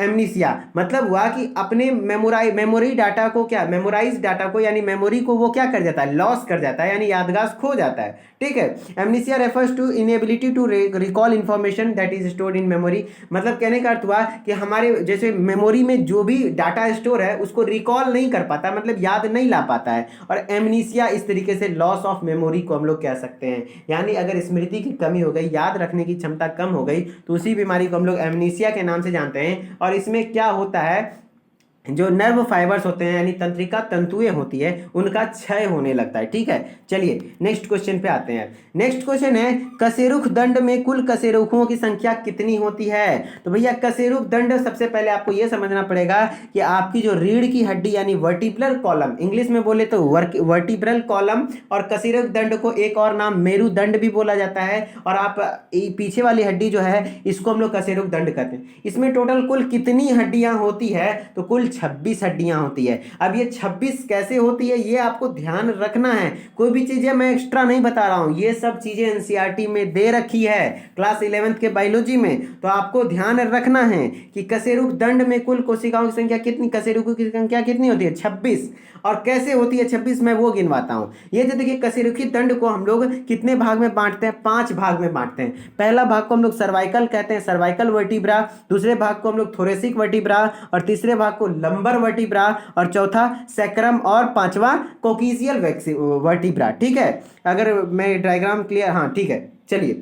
amnesia, मतलब हुआ कि अपने मेमोरी डाटा को क्या, मेमोराइज डाटा को यानी मेमोरी को वो क्या कर जाता है? लॉस कर जाता है, यानी याददाश्त खो जाता है। ठीक है, amnesia refers to inability to recall information that is stored in memory. मतलब कहने का अर्थ हुआ कि हमारे जैसे मेमोरी में जो भी डाटा स्टोर है उसको रिकॉल नहीं कर पाता, मतलब याद नहीं ला पाता है। और एमनीसिया इस तरीके से लॉस ऑफ मेमोरी को हम लोग कह सकते हैं। यानी अगर स्मृति की कमी हो गई, याद रखने की क्षमता कम हो गई, तो उसी बीमारी को हम लोग एमनीसिया के नाम से जानते हैं। और इसमें क्या होता है, जो नर्व फाइबर्स होते हैं यानी तंत्रिका तंतुएं होती है, उनका क्षय होने लगता है। ठीक है, चलिए नेक्स्ट क्वेश्चन पे आते हैं। नेक्स्ट क्वेश्चन है, कशेरुक दंड में कुल कशेरुकों की संख्या कितनी होती है? तो भैया कशेरुक दंड, सबसे पहले आपको यह समझना पड़ेगा कि आपकी जो रीढ़ की हड्डी यानी वर्टिब्रल कॉलम, इंग्लिश में बोले तो वर्टिब्रल कॉलम, और कशेरुक दंड को एक और नाम मेरुदंड भी बोला जाता है। और आप पीछे वाली हड्डी जो है, इसको हम लोग कशेरुक दंड कहते हैं। इसमें टोटल कुल कितनी हड्डियां होती है? तो कुल 26 हड्डियां होती है। अब ये 26 कैसे होती है, ये आपको ध्यान रखना है। कोई भी चीजें मैं एक्स्ट्रा नहीं बता रहा हूं, ये सब चीजें एनसीईआरटी में दे रखी है क्लास 11th के बायोलॉजी में। तो आपको ध्यान रखना है कि कशेरुक दंड में कुल कोशिकाओं की संख्या कितनी, कशेरुकों की संख्या कितनी होती है? 26। और कैसे होती है 26, मैं वो गिनवाता हूं। ये जो देखिए कशेरुकी दंड को हम लोग कितने भाग में बांटते हैं? 5 भाग में बांटते हैं। पहला भाग को हम लोग सर्वाइकल कहते हैं, सर्वाइकल वर्टिब्रा। दूसरे भाग को हम लोग थोरेसिक वर्टिब्रा, और तीसरे भाग को लंबर वर्टिब्रा, और चौथा सैक्रम, और पांचवा कोकिजियल वर्टिब्रा। ठीक है, अगर मैं डायग्राम क्लियर, हाँ ठीक है, चलिए।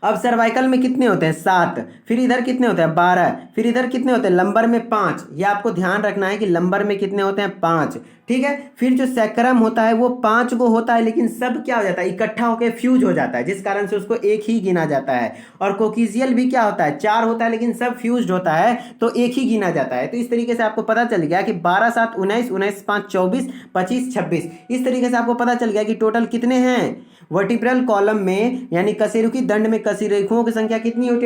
अब सर्वाइकल में कितने होते हैं? 7। फिर इधर कितने होते हैं? 12। फिर इधर कितने होते हैं? लंबर में 5। ये आपको ध्यान रखना है कि लंबर में कितने होते हैं? 5। ठीक है, फिर जो सैक्रम होता है वो 5 को होता है, लेकिन सब क्या हो जाता है? इकट्ठा होकर फ्यूज हो जाता है, जिस कारण से उसको एक ही गिना जाता है। और कोकिजियल भी क्या होता है? 4 होता है, लेकिन सब फ्यूज्ड होता है, तो एक ही गिना जाता है। तो इस तरीके से आपको पता चल गया कि 12 7 19, 19 5 24, 25 26। इस तरीके से आपको पता चल गया कि टोटल कितने हैं वर्टिब्रल कॉलम में, यानी कशेरुकी दंड में कशेरुकों की संख्या कितनी होती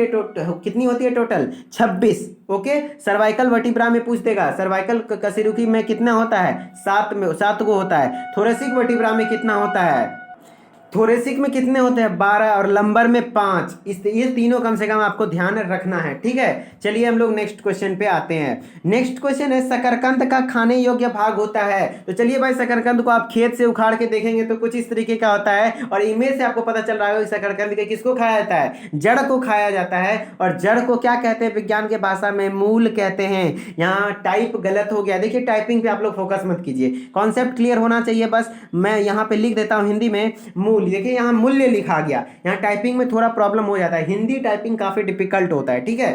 है? टोटल 26। ओके, सर्वाइकल वर्टिब्रा में पूछ देगा, सर्वाइकल कशेरुकी में कितना होता है? 7 को होता है। थोरेसिक वर्टिब्रा में कितना होता है? थोरेसिक में कितने होते हैं? 12, और लंबर में 5। ये तीनों कम से कम आपको ध्यान रखना है। ठीक है, चलिए हम लोग नेक्स्ट क्वेश्चन पे आते हैं। नेक्स्ट क्वेश्चन है, शकरकंद का खाने योग्य भाग होता है। तो चलिए भाई, शकरकंद को आप खेत से उखाड़ के देखेंगे तो कुछ इस तरीके का होता है, और इमेज से आपको पता चल रहा है शकरकंद के किसको खाया जाता है? जड़ को खाया जाता है। और जड़ को क्या कहते हैं विज्ञान के भाषा में? मूल कहते हैं। यहाँ टाइप गलत हो गया, देखिए टाइपिंग पे आप लोग फोकस मत कीजिए, कॉन्सेप्ट क्लियर होना चाहिए बस। मैं यहाँ पे लिख देता हूँ हिंदी में मूल, देखिए यहाँ मूल्य लिखा गया। यहाँ टाइपिंग में थोड़ा प्रॉब्लम हो जाता है, हिंदी टाइपिंग काफी डिफिकल्ट होता है। ठीक है,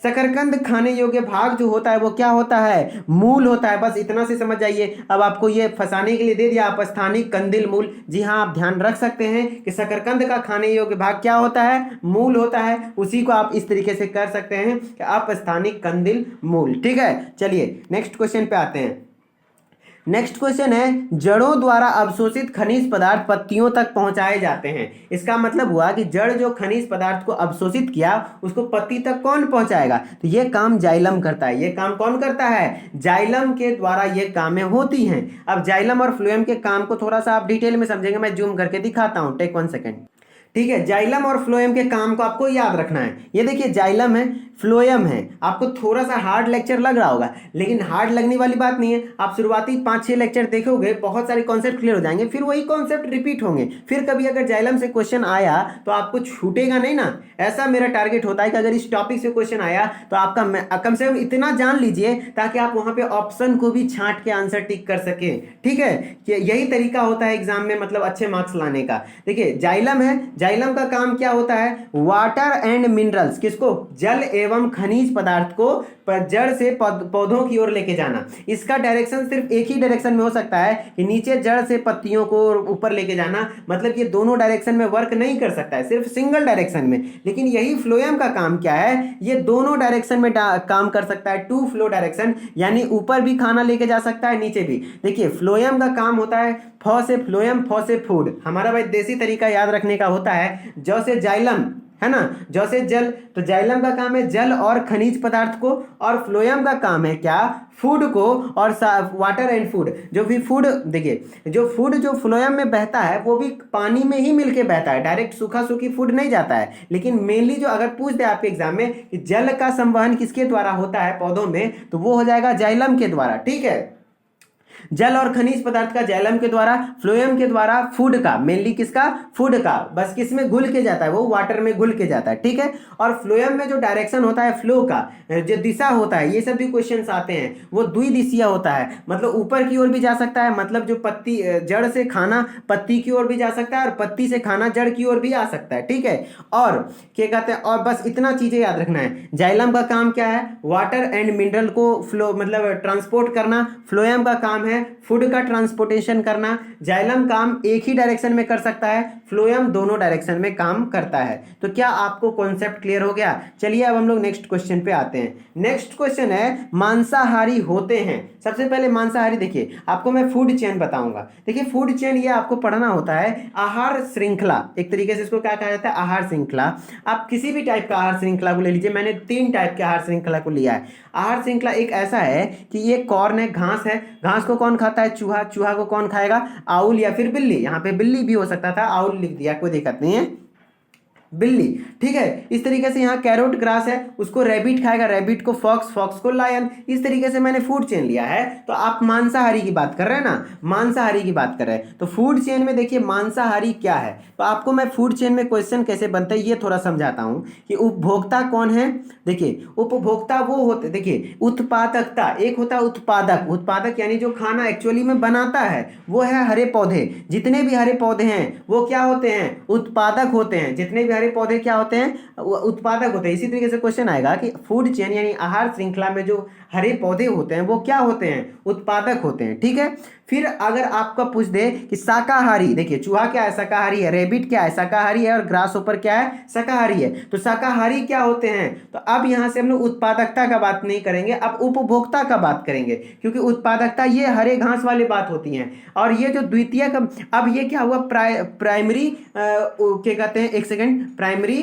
शकरकंद खाने योग्य भाग जो होता है वो क्या होता है, मूल होता है। बस इतना से समझ जाइए। अब आपको ये फंसाने के लिए दे दिया अपस्थानिक कंदिल मूल। जी हाँ, आप ध्यान रख सकते हैं कि शकरकंद का खाने योग्य भाग क्या होता है, मूल होता है। उसी को आप इस तरीके से कर सकते हैं कि अपस्थानिक कंदिल मूल। ठीक है, चलिए नेक्स्ट क्वेश्चन पे आते हैं। नेक्स्ट क्वेश्चन है, जड़ों द्वारा अवशोषित खनिज पदार्थ पत्तियों तक पहुंचाए जाते हैं। इसका मतलब हुआ कि जड़ जो खनिज पदार्थ को अवशोषित किया उसको पत्ती तक कौन पहुंचाएगा, तो ये काम जाइलम करता है। ये काम कौन करता है, जाइलम के द्वारा ये कामें होती हैं। अब जाइलम और फ्लोएम के काम को थोड़ा सा आप डिटेल में समझेंगे, मैं जूम करके दिखाता हूं, टेक 1 सेकेंड। ठीक है, जाइलम और फ्लोएम के काम को आपको याद रखना है। ये देखिए जाइलम है, फ्लोएम है। आपको थोड़ा सा हार्ड लेक्चर लग रहा होगा, लेकिन हार्ड लगने वाली बात नहीं है। आप शुरुआती 5-6 लेक्चर देखोगे, बहुत सारे कॉन्सेप्ट क्लियर हो जाएंगे, फिर वही कॉन्सेप्ट रिपीट होंगे। फिर कभी अगर जाइलम से क्वेश्चन आया तो आपको छूटेगा नहीं ना। ऐसा मेरा टारगेट होता है कि अगर इस टॉपिक से क्वेश्चन आया तो आपका कम से कम इतना जान लीजिए ताकि आप वहां पे ऑप्शन को भी छांट के आंसर टिक कर सके। ठीक है, यही तरीका होता है एग्जाम में, मतलब अच्छे मार्क्स लाने का। देखिए जाइलम है, जाइलम का काम क्या होता है, वाटर एंड मिनरल्स, किसको, जल एवं खनिज पदार्थ को जड़ से पौधों की ओर लेके जाना। इसका डायरेक्शन सिर्फ एक ही डायरेक्शन में हो सकता है कि नीचे जड़ से पत्तियों को ऊपर लेके जाना। मतलब ये दोनों डायरेक्शन में वर्क नहीं कर सकता है, सिर्फ सिंगल डायरेक्शन में। लेकिन यही फ्लोएम का काम क्या है, ये दोनों डायरेक्शन में काम कर सकता है, टू फ्लो डायरेक्शन, यानी ऊपर भी खाना लेके जा सकता है, नीचे भी। देखिए फ्लोएम का काम होता है फ से फ्लोएम, फ से फूड। हमारा भाई देसी तरीका याद रखने का होता है, ज से जाइलम है ना, ज से जल। तो जाइलम का काम है जल और खनिज पदार्थ को, और फ्लोएम का काम है क्या, फूड को और वाटर एंड फूड। जो भी फूड, देखिए जो फूड जो फ्लोएम में बहता है वो भी पानी में ही मिलके बहता है, डायरेक्ट सूखा सूखी फूड नहीं जाता है। लेकिन मेनली जो अगर पूछ दे आपके एग्जाम में कि जल का संवहन किसके द्वारा होता है पौधों में, तो वो हो जाएगा जाइलम के द्वारा। ठीक है, जल और खनिज पदार्थ का जाइलम के द्वारा, फ्लोएम के द्वारा फूड का, मेनली किसका, फूड का, बस किस में घुल के जाता है, वो वाटर में घुल के जाता है। ठीक है, और फ्लोएम में जो डायरेक्शन होता है फ्लो का, जो दिशा होता है, ये सब भी क्वेश्चंस आते हैं, वो द्विदिशीय होता है। मतलब ऊपर की ओर भी जा सकता है, मतलब जो पत्ती जड़ से खाना पत्ती की ओर भी जा सकता है, और पत्ती से खाना जड़ की ओर भी आ सकता है। ठीक है, और क्या कहते हैं, और बस इतना चीजें याद रखना है। जाइलम का काम क्या है, वाटर एंड मिनरल को फ्लो मतलब ट्रांसपोर्ट करना। फ्लोएम का काम है फूड का ट्रांसपोर्टेशन करना। जाइलम काम एक ही डायरेक्शन में कर सकता है, फ्लोएम दोनों डायरेक्शन में काम करता है। तो क्या आपको कॉन्सेप्ट क्लियर हो गया। चलिए अब हम लोग नेक्स्ट क्वेश्चन पे आते हैं। नेक्स्ट क्वेश्चन है, मांसाहारी होते हैं। सबसे पहले मांसाहारी, देखिए आपको मैं फूड चेन बताऊंगा। देखिए फूड चेन ये आपको पढ़ना होता है, आहार श्रृंखला, एक तरीके से इसको क्या कहा जाता है, आहार श्रृंखला। आप किसी भी टाइप का आहार श्रृंखला को ले लीजिए, मैंने 3 टाइप के आहार श्रृंखला को लिया है। आहार श्रृंखला एक ऐसा है कि ये कॉर्न है, घास है, घास को कौन खाता है, चूहा। चूहा को कौन खाएगा, आउल या फिर बिल्ली। यहाँ पे बिल्ली भी हो सकता था, आउल लिख दिया, कोई दिक्कत नहीं है, बिल्ली। ठीक है, इस तरीके से यहाँ कैरोट ग्रास है, उसको रैबिट खाएगा, रैबिट को फॉक्स, फॉक्स को लायन। इस तरीके से मैंने फूड चेन लिया है। तो आप मांसाहारी की बात कर रहे हैं ना, मांसाहारी की बात कर रहे हैं। तो फूड चेन में देखिए मांसाहारी क्या है, तो आपको मैं फूड चेन में क्वेश्चन कैसे बनता है ये थोड़ा समझाता हूँ कि उपभोक्ता कौन है। देखिए उपभोक्ता वो होते, देखिए उत्पादकता, एक होता है उत्पादक। उत्पादक यानी जो खाना एक्चुअली में बनाता है वो है हरे पौधे। जितने भी हरे पौधे हैं वो क्या होते हैं, उत्पादक होते हैं। जितने भी हरे पौधे क्या होते हैं, उत्पादक होते हैं। इसी तरीके से क्वेश्चन आएगा कि फूड चेन यानी आहार श्रृंखला में जो हरे पौधे होते हैं वो क्या होते हैं, उत्पादक होते हैं। ठीक है, फिर अगर आपका पूछ दे कि शाकाहारी, देखिए चूहा क्या है, शाकाहारी है, रेबिट क्या है, शाकाहारी है, और ग्रास ऊपर क्या है, शाकाहारी है। तो शाकाहारी क्या होते हैं, तो अब यहां से हम लोग उत्पादकता का बात नहीं करेंगे, अब उपभोक्ता का बात करेंगे, क्योंकि उत्पादकता ये हरे घास वाली बात होती है। और ये जो द्वितीय का, अब ये क्या हुआ, प्राइमरी क्या कहते हैं, एक सेकेंड, प्राइमरी,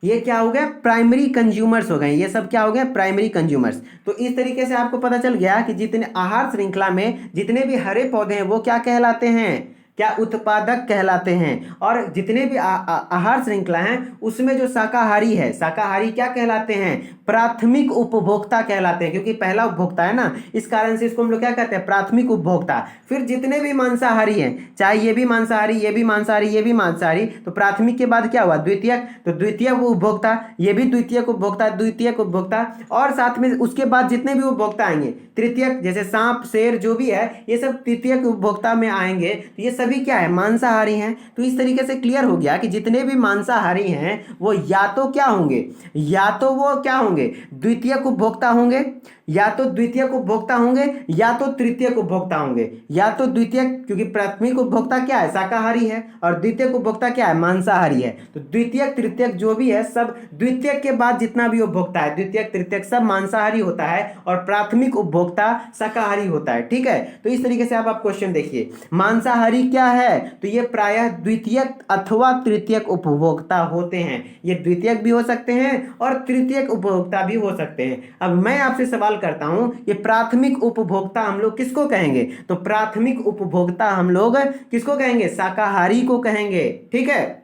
ये क्या हो गया, प्राइमरी कंज्यूमर्स हो गए। ये सब क्या हो गया, प्राइमरी कंज्यूमर्स। तो इस तरीके से आपको पता चल गया कि जितने आहार श्रृंखला में जितने भी हरे पौधे हैं वो क्या कहलाते हैं, क्या उत्पादक कहलाते हैं। और जितने भी आहार श्रृंखला हैं उसमें जो शाकाहारी है, शाकाहारी क्या कहलाते हैं, प्राथमिक उपभोक्ता कहलाते हैं, क्योंकि पहला उपभोक्ता है ना, इस कारण से इसको हम लोग क्या कहते हैं, प्राथमिक उपभोक्ता। फिर जितने भी मांसाहारी हैं, चाहे ये भी मांसाहारी, ये भी मांसाहारी, ये भी मांसाहारी, तो प्राथमिक के बाद क्या हुआ, द्वितीयक, तो द्वितीयक उपभोक्ता, ये भी द्वितीयक उपभोक्ता, द्वितीयक उपभोक्ता। और साथ में उसके बाद जितने भी उपभोक्ता आएंगे, तृतीयक, जैसे सांप, शेर, जो भी है, ये सब तृतीयक उपभोक्ता में आएंगे। तो ये सभी क्या है, मांसाहारी हैं। तो इस तरीके से क्लियर हो गया कि जितने भी मांसाहारी हैं वो या तो क्या होंगे, या तो वो क्या होंगे, द्वितीयक उपभोक्ता होंगे, या तो द्वितीयक उपभोक्ता होंगे, या तो तृतीयक उपभोक्ता होंगे। या तो द्वितीयक, क्योंकि प्राथमिक उपभोक्ता क्या है, शाकाहारी है, और द्वितीयक उपभोक्ता क्या है, मांसाहारी है। तो द्वितीयक तृतीयक जो भी है सब, द्वितीयक के बाद जितना भी उपभोक्ता है, द्वितीयक तृतीयक सब मांसाहारी होता है, और प्राथमिक उपभोक्ता शाकाहारी होता है। ठीक है, तो इस तरीके से आप क्वेश्चन देखिए, मांसाहारी क्या है, तो ये प्रायः द्वितीयक अथवा तृतीयक उपभोक्ता होते हैं। ये द्वितीयक भी हो सकते हैं और तृतीयक उपभोक्ता भी हो सकते हैं। अब मैं आपसे सवाल करता हूं, ये प्राथमिक उपभोक्ता हम लोग किसको कहेंगे, तो प्राथमिक उपभोक्ता हम लोग किसको कहेंगे, शाकाहारी को कहेंगे। ठीक है,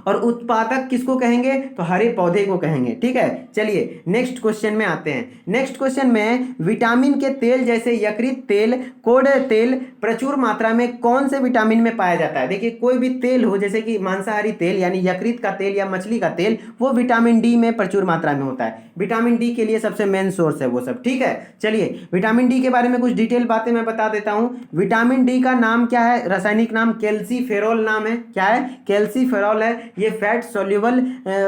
और उत्पादक किसको कहेंगे, तो हरे पौधे को कहेंगे। ठीक है, चलिए नेक्स्ट क्वेश्चन में आते हैं। नेक्स्ट क्वेश्चन में विटामिन के तेल जैसे यकृत तेल, कोड तेल प्रचुर मात्रा में कौन से विटामिन में पाया जाता है। देखिए कोई भी तेल हो, जैसे कि मांसाहारी तेल यानी यकृत का तेल या मछली का तेल, वो विटामिन डी में प्रचुर मात्रा में होता है। विटामिन डी के लिए सबसे मेन सोर्स है वो सब। ठीक है, चलिए विटामिन डी के बारे में कुछ डिटेल बातें मैं बता देता हूं। विटामिन डी का नाम क्या है, रासायनिक नाम कैल्सीफेरॉल नाम है। क्या है, कैल्सीफेरॉल है। ये फैट सोल्यूबल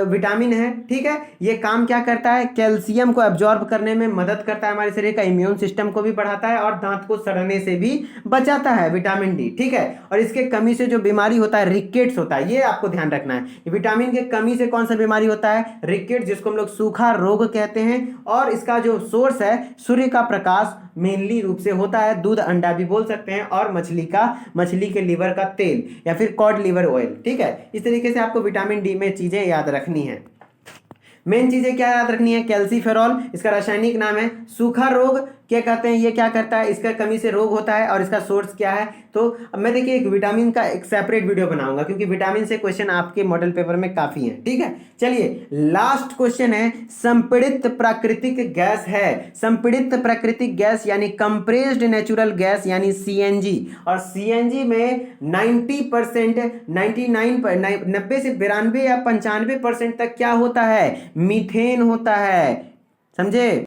विटामिन है। ठीक है, ये काम क्या करता है, कैल्शियम को एब्जॉर्ब करने में मदद करता है, हमारे शरीर का इम्यून सिस्टम को भी बढ़ाता है और दांत को सड़ने से भी बचाता है विटामिन डी। ठीक है, और इसके कमी से जो बीमारी होता है, रिकेट्स होता है, ये आपको ध्यान रखना है। विटामिन के कमी से कौन सा बीमारी होता है, रिकेट्स, जिसको हम लोग सूखा रोग कहते हैं। और इसका जो सोर्स है सूर्य का प्रकाश मेनली रूप से होता है, दूध अंडा भी बोल सकते हैं, और मछली के लीवर का तेल या फिर कॉड लीवर ऑयल। ठीक है, इस तरीके से आपको विटामिन डी में चीजें याद रखनी है। मेन चीजें क्या याद रखनी है, कैल्सीफेरॉल, इसका रासायनिक नाम है। सूखा रोग क्या कहते हैं, ये क्या करता है, इसका कमी से रोग होता है, और इसका सोर्स क्या है। तो अब मैं देखिए एक विटामिन का एक सेपरेट वीडियो बनाऊंगा, क्योंकि विटामिन से क्वेश्चन आपके मॉडल पेपर में काफी हैं। ठीक है, चलिए लास्ट क्वेश्चन है, संपीड़ित प्राकृतिक गैस है। संपीड़ित प्राकृतिक गैस यानी कंप्रेस्ड नेचुरल गैस यानी सीएनजी, और सीएनजी में 90%, 90 से 92 या 95% तक क्या होता है, मीथेन होता है। समझे,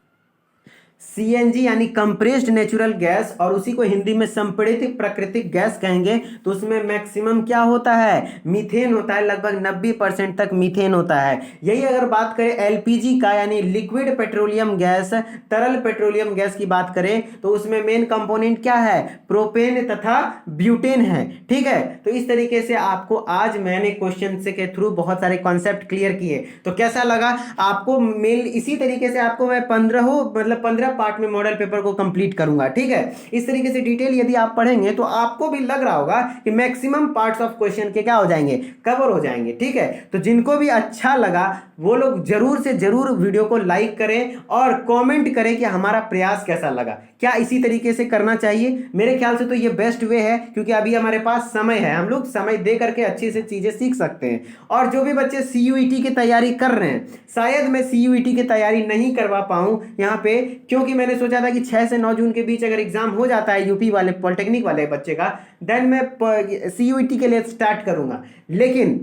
सीएनजी यानी कंप्रेस्ड नेचुरल गैस, और उसी को हिंदी में संपीड़ित प्राकृतिक गैस कहेंगे। तो उसमें मैक्सिमम क्या होता है, मीथेन होता है, लगभग 90% तक मीथेन होता है। यही अगर बात करें एलपीजी का यानी लिक्विड पेट्रोलियम गैस, तरल पेट्रोलियम गैस की बात करें, तो उसमें मेन कंपोनेंट क्या है, प्रोपेन तथा ब्यूटेन है। ठीक है, तो इस तरीके से आपको आज मैंने क्वेश्चन से के थ्रू बहुत सारे कॉन्सेप्ट क्लियर किए। तो कैसा लगा आपको, मेल इसी तरीके से आपको मैं 15 पार्ट में मॉडल पेपर को कंप्लीट करूंगा। ठीक है, इस तरीके से डिटेल यदि आप पढ़ेंगे तो आपको भी लग रहा होगा कि मैक्सिमम पार्ट्स ऑफ क्वेश्चन के क्या हो जाएंगे, कवर हो जाएंगे। ठीक है, तो जिनको भी अच्छा लगा वो लोग जरूर से जरूर वीडियो को लाइक करें और कमेंट करें कि हमारा प्रयास कैसा लगा, क्या इसी तरीके से करना चाहिए। मेरे ख्याल से तो ये बेस्ट वे है, क्योंकि अभी हमारे पास समय है, हम लोग समय दे करके अच्छी से चीजें सीख सकते हैं। और जो भी बच्चे सीयूईटी की तैयारी कर रहे हैं, शायद मैं सीयूईटी की तैयारी नहीं करवा पाऊं यहाँ पे, क्योंकि मैंने सोचा था कि 6 से 9 जून के बीच अगर एग्जाम हो जाता है यूपी वाले पॉलिटेक्निक वाले बच्चे का, देन मैं सीयूईटी के लिए स्टार्ट करूंगा। लेकिन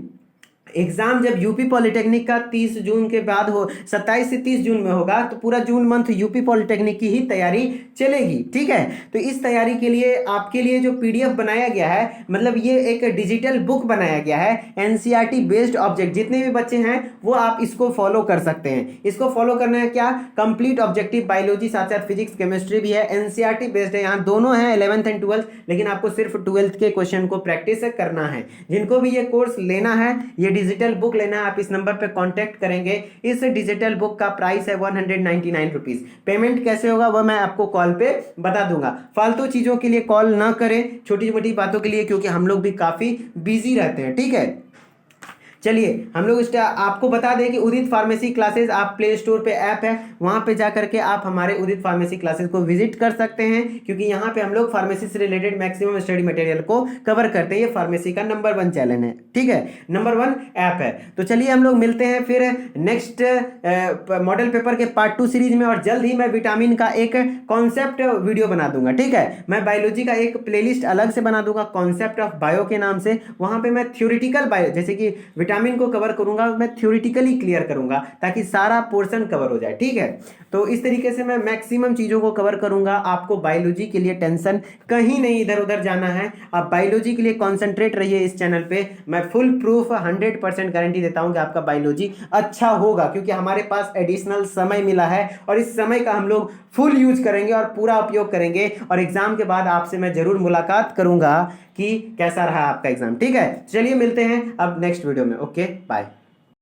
एग्जाम जब यूपी पॉलिटेक्निक का 30 जून के बाद हो, 27 से 30 जून में होगा, तो पूरा जून मंथ यूपी पॉलिटेक्निक की ही तैयारी चलेगी। ठीक है, तो इस तैयारी के लिए आपके लिए जो पीडीएफ बनाया गया है, मतलब ये एक डिजिटल बुक बनाया गया है, एनसीईआरटी बेस्ड ऑब्जेक्ट, जितने भी बच्चे हैं वो आप इसको फॉलो कर सकते हैं। इसको फॉलो करना है क्या, कंप्लीट ऑब्जेक्टिव बायोलॉजी, साथ साथ फिजिक्स केमिस्ट्री भी है, एनसीईआरटी बेस्ड है, यहाँ दोनों है 11th एंड 12th, लेकिन आपको सिर्फ 12th के क्वेश्चन को प्रैक्टिस करना है। जिनको भी ये कोर्स लेना है, ये डिजिटल बुक लेना है, आप इस नंबर पे कांटेक्ट करेंगे। इस डिजिटल बुक का प्राइस है 199 रुपीज। पेमेंट कैसे होगा वो मैं आपको कॉल पे बता दूंगा। फालतू चीजों के लिए कॉल ना करें, छोटी मोटी बातों के लिए, क्योंकि हम लोग भी काफी बिजी रहते हैं। ठीक है, चलिए हम लोग आपको बता दें कि उदित फार्मेसी क्लासेस, आप प्ले स्टोर पे ऐप है, वहां पे जाकर के आप हमारे उदित फार्मेसी क्लासेस को विजिट कर सकते हैं, क्योंकि यहाँ पे हम लोग फार्मेसी से रिलेटेड मैक्सिमम स्टडी मटेरियल को कवर करते हैं। ये फार्मेसी का नंबर 1 चैनल है। ठीक है, नंबर 1 ऐप है। तो चलिए हम लोग मिलते हैं फिर नेक्स्ट मॉडल पेपर के पार्ट 2 सीरीज में, और जल्द ही मैं विटामिन का एक कॉन्सेप्ट वीडियो बना दूंगा। ठीक है, मैं बायोलॉजी का एक प्लेलिस्ट अलग से बना दूंगा, कॉन्सेप्ट ऑफ बायो के नाम से। वहां पे मैं थ्योरेटिकल बायो, जैसे कि विटामिन को कवर करूंगा, मैं थ्योरेटिकली क्लियर करूंगा ताकि सारा पोर्शन कवर हो जाए। ठीक है, तो इस तरीके से मैं मैक्सिमम चीज़ों को कवर करूंगा। आपको बायोलॉजी के लिए टेंशन कहीं नहीं इधर उधर जाना है, आप बायोलॉजी के लिए कॉन्सेंट्रेट रहिए इस चैनल पे। मैं फुल प्रूफ 100% गारंटी देता हूं कि आपका बायोलॉजी अच्छा होगा, क्योंकि हमारे पास एडिशनल समय मिला है और इस समय का हम लोग फुल यूज करेंगे और पूरा उपयोग करेंगे। और एग्जाम के बाद आपसे मैं जरूर मुलाकात करूंगा कि कैसा रहा आपका एग्जाम। ठीक है, चलिए मिलते हैं अब नेक्स्ट वीडियो में। Okay bye.